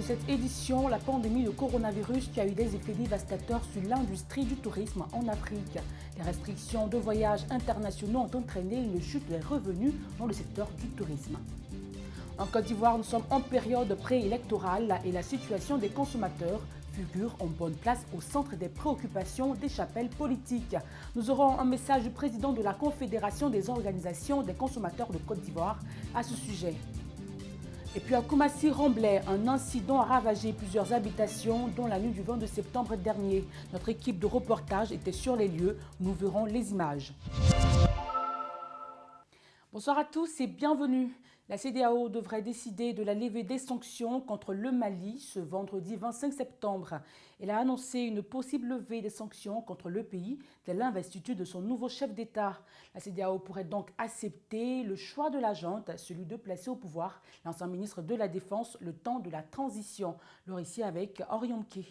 cette édition, la pandémie de coronavirus qui a eu des effets dévastateurs sur l'industrie du tourisme en Afrique. Les restrictions de voyages internationaux ont entraîné une chute des revenus dans le secteur du tourisme. En Côte d'Ivoire, nous sommes en période préélectorale et la situation des consommateurs figure en bonne place au centre des préoccupations des chapelles politiques. Nous aurons un message du président de la Confédération des organisations des consommateurs de Côte d'Ivoire à ce sujet. Et puis à Koumassi-Remblai, un incident a ravagé plusieurs habitations dont la nuit du 22 septembre dernier. Notre équipe de reportage était sur les lieux. Nous verrons les images. Bonsoir à tous et bienvenue. La CEDEAO devrait décider de la levée des sanctions contre le Mali ce vendredi 25 septembre. Elle a annoncé une possible levée des sanctions contre le pays dès l'investiture de son nouveau chef d'État. La CEDEAO pourrait donc accepter le choix de la junte, celui de placer au pouvoir l'ancien ministre de la Défense le temps de la transition. Le récit avec Orion Mké.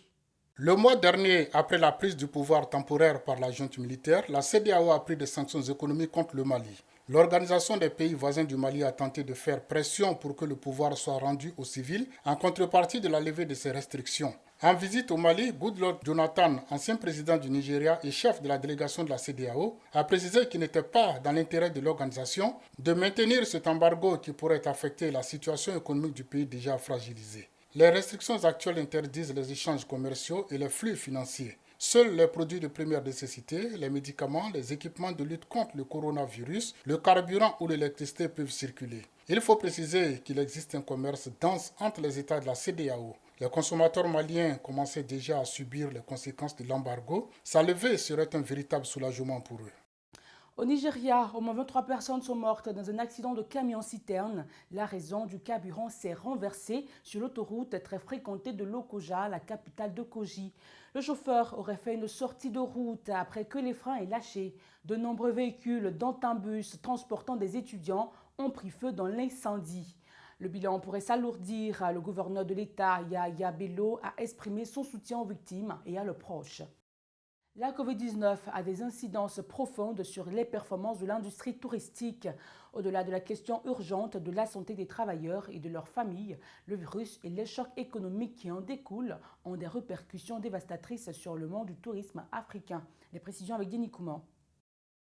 Le mois dernier, après la prise du pouvoir temporaire par la junte militaire, la CEDEAO a pris des sanctions économiques contre le Mali. L'Organisation des pays voisins du Mali a tenté de faire pression pour que le pouvoir soit rendu aux civils en contrepartie de la levée de ces restrictions. En visite au Mali, Goodluck Jonathan, ancien président du Nigeria et chef de la délégation de la CEDEAO, a précisé qu'il n'était pas dans l'intérêt de l'organisation de maintenir cet embargo qui pourrait affecter la situation économique du pays déjà fragilisé. Les restrictions actuelles interdisent les échanges commerciaux et les flux financiers. Seuls les produits de première nécessité, les médicaments, les équipements de lutte contre le coronavirus, le carburant ou l'électricité peuvent circuler. Il faut préciser qu'il existe un commerce dense entre les États de la CEDEAO. Les consommateurs maliens commençaient déjà à subir les conséquences de l'embargo. Sa levée serait un véritable soulagement pour eux. Au Nigeria, au moins 23 personnes sont mortes dans un accident de camion-citerne. La raison du carburant s'est renversé sur l'autoroute très fréquentée de Lokoja, la capitale de Kogi. Le chauffeur aurait fait une sortie de route après que les freins aient lâché. De nombreux véhicules, dont un bus transportant des étudiants, ont pris feu dans l'incendie. Le bilan pourrait s'alourdir. Le gouverneur de l'État, Yahya Bello, a exprimé son soutien aux victimes et à leurs proches. La Covid-19 a des incidences profondes sur les performances de l'industrie touristique. Au-delà de la question urgente de la santé des travailleurs et de leurs familles, le virus et les chocs économiques qui en découlent ont des répercussions dévastatrices sur le monde du tourisme africain. Les précisions avec Denis Kouman.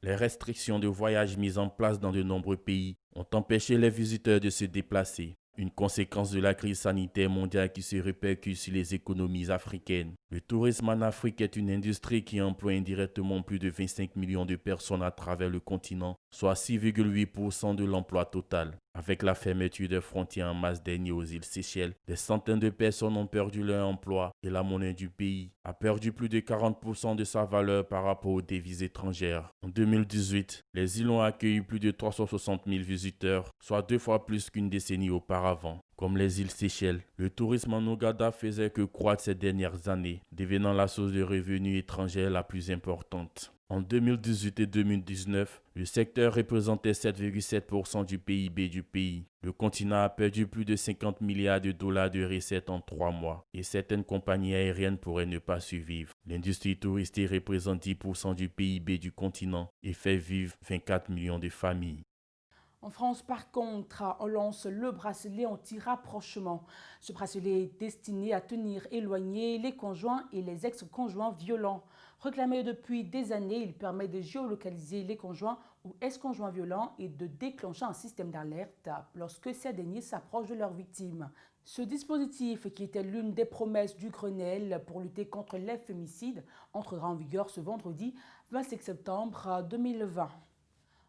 Les restrictions de voyage mises en place dans de nombreux pays ont empêché les visiteurs de se déplacer. Une conséquence de la crise sanitaire mondiale qui se répercute sur les économies africaines. Le tourisme en Afrique est une industrie qui emploie indirectement plus de 25 millions de personnes à travers le continent, soit 6,8% de l'emploi total. Avec la fermeture des frontières en mars dernier aux îles Seychelles, des centaines de personnes ont perdu leur emploi et la monnaie du pays a perdu plus de 40% de sa valeur par rapport aux devises étrangères. En 2018, les îles ont accueilli plus de 360 000 visiteurs, soit 2 fois plus qu'une décennie auparavant. Comme les îles Seychelles, le tourisme en Ouganda faisait que croître ces dernières années, devenant la source de revenus étrangers la plus importante. En 2018 et 2019, le secteur représentait 7,7% du PIB du pays. Le continent a perdu plus de 50 milliards de dollars de recettes en 3 mois et certaines compagnies aériennes pourraient ne pas survivre. L'industrie touristique représente 10% du PIB du continent et fait vivre 24 millions de familles. En France, par contre, on lance le bracelet anti-rapprochement. Ce bracelet est destiné à tenir éloignés les conjoints et les ex-conjoints violents. Réclamé depuis des années, il permet de géolocaliser les conjoints ou ex-conjoints violents et de déclencher un système d'alerte lorsque ces derniers s'approchent de leurs victimes. Ce dispositif, qui était l'une des promesses du Grenelle pour lutter contre les féminicides, entrera en vigueur ce vendredi 25 septembre 2020.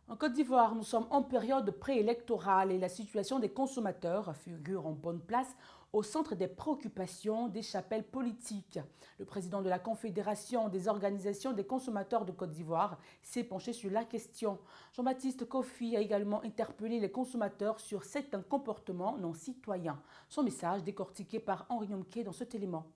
En Côte d'Ivoire, nous sommes en période préélectorale et la situation des consommateurs figure en bonne place au centre des préoccupations des chapelles politiques. Le président de la Confédération des organisations des consommateurs de Côte d'Ivoire s'est penché sur la question. Jean-Baptiste Kofi a également interpellé les consommateurs sur certains comportements non citoyens. Son message décortiqué par Henri Mké dans cet élément.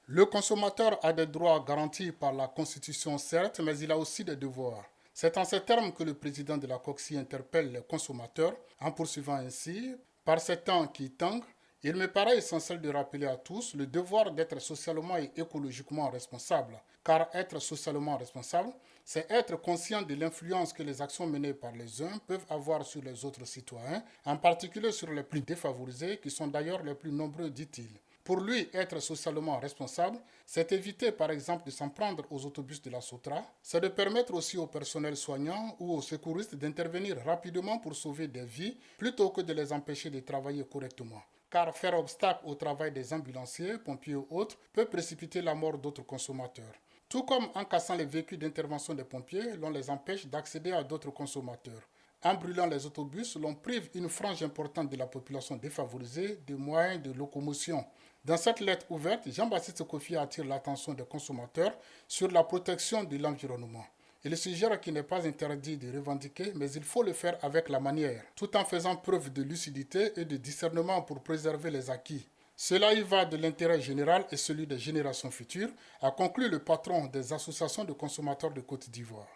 Le consommateur a des droits garantis par la Constitution, certes, mais il a aussi des devoirs. C'est en ces termes que le président de la COCSI interpelle les consommateurs en poursuivant ainsi « Par ces temps qui tangent, il me paraît essentiel de rappeler à tous le devoir d'être socialement et écologiquement responsable, car être socialement responsable, c'est être conscient de l'influence que les actions menées par les uns peuvent avoir sur les autres citoyens, en particulier sur les plus défavorisés, qui sont d'ailleurs les plus nombreux, dit-il. Pour lui, être socialement responsable, c'est éviter par exemple de s'en prendre aux autobus de la Sotra, c'est de permettre aussi au personnel soignant ou aux secouristes d'intervenir rapidement pour sauver des vies plutôt que de les empêcher de travailler correctement. Car faire obstacle au travail des ambulanciers, pompiers ou autres peut précipiter la mort d'autres consommateurs. Tout comme en cassant les véhicules d'intervention des pompiers, l'on les empêche d'accéder à d'autres consommateurs. En brûlant les autobus, l'on prive une frange importante de la population défavorisée des moyens de locomotion. Dans cette lettre ouverte, Jean-Baptiste Kofi attire l'attention des consommateurs sur la protection de l'environnement. Il suggère qu'il n'est pas interdit de revendiquer, mais il faut le faire avec la manière, tout en faisant preuve de lucidité et de discernement pour préserver les acquis. Cela y va de l'intérêt général et celui des générations futures, a conclu le patron des associations de consommateurs de Côte d'Ivoire.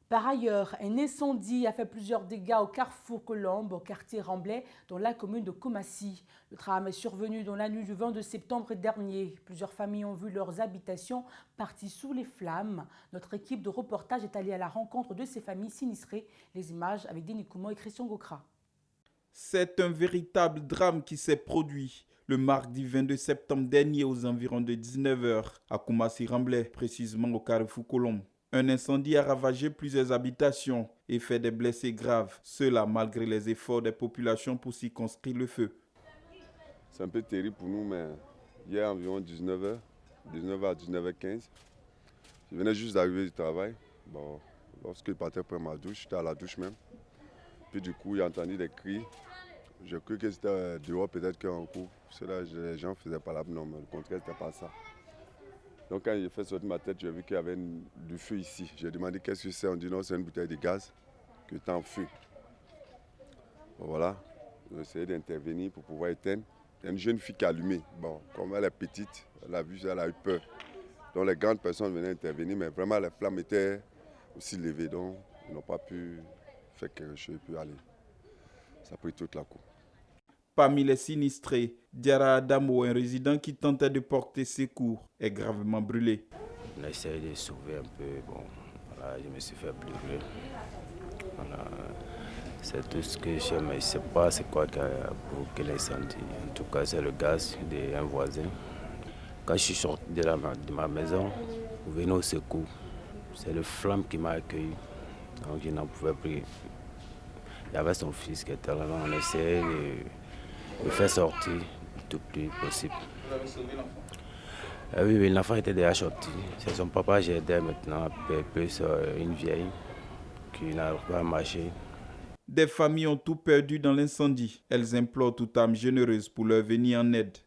Par ailleurs, un incendie a fait plusieurs dégâts au carrefour Colombe, au quartier Remblai, dans la commune de Koumassi. Le drame est survenu dans la nuit du 22 septembre dernier. Plusieurs familles ont vu leurs habitations parties sous les flammes. Notre équipe de reportage est allée à la rencontre de ces familles sinistrées. Les images avec Denis Koumou et Christian Gokra. C'est un véritable drame qui s'est produit le mardi 22 septembre dernier aux environs de 19h à Koumassi-Remblai, précisément au carrefour Colombe. Un incendie a ravagé plusieurs habitations et fait des blessés graves. Cela malgré les efforts des populations pour circonscrire le feu. C'est un peu terrible pour nous, mais hier à environ 19h à 19h15, je venais juste d'arriver du travail. Bon, lorsque je partais prendre ma douche, j'étais à la douche même. Puis du coup, j'ai entendu des cris. J'ai cru que c'était dehors peut-être qu'en cours. Cela, les gens ne faisaient pas l'abnorme, mais le contraire, c'était pas ça. Donc quand j'ai fait sortir ma tête, j'ai vu qu'il y avait du feu ici. J'ai demandé qu'est-ce que c'est. On dit non, c'est une bouteille de gaz qui est en feu. Bon, voilà, j'ai essayé d'intervenir pour pouvoir éteindre. Il y a une jeune fille qui a allumé. Bon, comme elle est petite, elle a vu ça, elle a eu peur. Donc les grandes personnes venaient intervenir, mais vraiment les flammes étaient aussi levées. Donc ils n'ont pas pu faire quelque chose et puis aller. Ça a pris toute la cour. Parmi les sinistrés, Diara Adamo, un résident qui tentait de porter secours, est gravement brûlé. On a essayé de sauver un peu. Bon, voilà, je me suis fait brûler. Voilà, c'est tout ce que je sais, mais je ne sais pas c'est quoi qui a provoqué l'incendie. En tout cas, c'est le gaz d'un voisin. Quand je suis sorti de ma maison, pour venir au secours, c'est le flamme qui m'a accueilli. Donc je n'en pouvais plus. Il y avait son fils qui était là. On essayait de faire sortir le tout plus possible. Vous avez sauvé l'enfant? Oui, l'enfant était déjà sorti. C'est son papa, j'ai aidé maintenant, plus une vieille qui n'arrive pas à marcher. Des familles ont tout perdu dans l'incendie. Elles implorent toute âme généreuse pour leur venir en aide.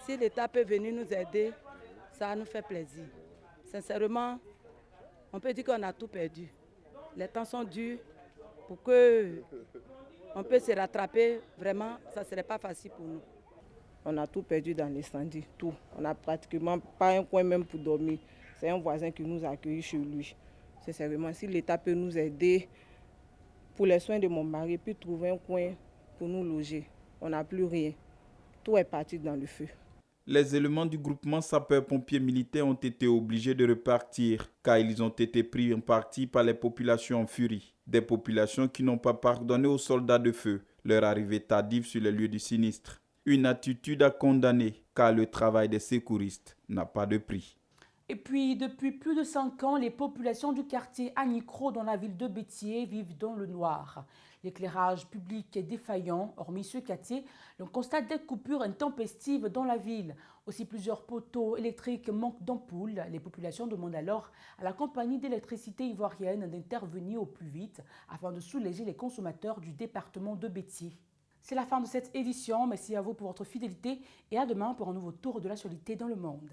Si l'État peut venir nous aider, ça nous fait plaisir. Sincèrement, on peut dire qu'on a tout perdu. Les temps sont durs. Pour qu'on puisse se rattraper, vraiment, ça ne serait pas facile pour nous. On a tout perdu dans l'incendie, tout. On n'a pratiquement pas un coin même pour dormir. C'est un voisin qui nous a accueillis chez lui. Sincèrement, si l'État peut nous aider pour les soins de mon mari, puis trouver un coin pour nous loger, on n'a plus rien. Tout est parti dans le feu. Les éléments du groupement sapeurs-pompiers militaires ont été obligés de repartir car ils ont été pris en partie par les populations en furie. Des populations qui n'ont pas pardonné aux soldats de feu leur arrivée tardive sur les lieux du sinistre. Une attitude à condamner car le travail des secouristes n'a pas de prix. Et puis, depuis plus de 5 ans, les populations du quartier Anicro dans la ville de Béthié vivent dans le noir. L'éclairage public est défaillant, hormis ce quartier, l'on constate des coupures intempestives dans la ville. Aussi, plusieurs poteaux électriques manquent d'ampoules. Les populations demandent alors à la compagnie d'électricité ivoirienne d'intervenir au plus vite afin de soulager les consommateurs du département de Béthié. C'est la fin de cette édition. Merci à vous pour votre fidélité et à demain pour un nouveau tour de l'actualité dans le monde.